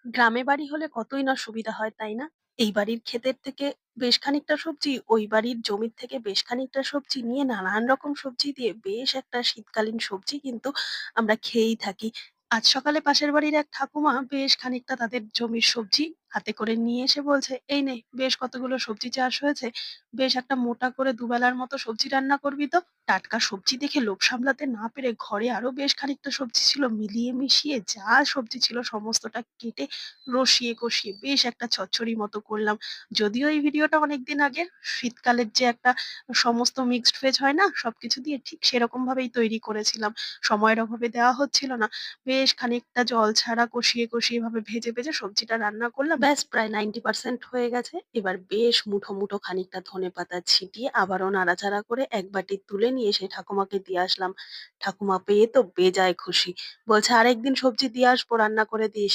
গ্রামে বাড়ি হলে কতই না সুবিধা হয়, তাই না? এই বাড়ির ক্ষেতের থেকে বেশ খানিকটা সবজি, ওই বাড়ির জমির থেকে বেশ খানিকটা সবজি নিয়ে নানান রকম সবজি দিয়ে বেশ একটা শীতকালীন সবজি কিন্তু আমরা খেয়েই থাকি। আজ সকালে পাশের বাড়ির এক ঠাকুমা বেশ খানিকটা তাদের জমির সবজি হাতে করে নিয়ে এসে বলছে, "এই নে বেশ কতগুলো সবজি চাষ হয়েছে। বেশ একটা মোটা করে দুবেলার মতো সবজি রান্না করবি তো?" টাটকা সবজি দেখে লোভ সামলাতে না পেরে ঘরে আরো বেশ খানিকটা সবজি ছিল, মিলিয়ে মিশিয়ে যা সবজি ছিল সমস্তটা কেটে রসিয়ে কষিয়ে বেশ একটা চচ্চড়ি মতো করলাম। যদিও এই ভিডিওটা অনেকদিন আগের। শীতকালের যে একটা সমস্ত মিক্সড ভেজ হয় না? সবকিছু দিয়ে ঠিক সেরকম ভাবেই তৈরি করেছিলাম। সময়ের অভাবে দেওয়া হচ্ছিল না। বেশ খানিকটা জল ছাড়া কষিয়ে এভাবে ভেজে সবজিটা রান্না করলাম। ব্যাস প্রায় 90% হয়ে গেছে। এবার বেশ মুঠো খানিকটা ধনেপাতা ছিটিয়ে আবারও নাড়াচাড়া করে এক বাটি তুলে নিয়ে এসে ঠাকুমাকে দিয়ে আসলাম। ঠাকুমা পেয়ে তো বেজায় খুশি। বলছে, "আরেকদিন সবজি দিয়ে আসবো, রান্না করে দিস।"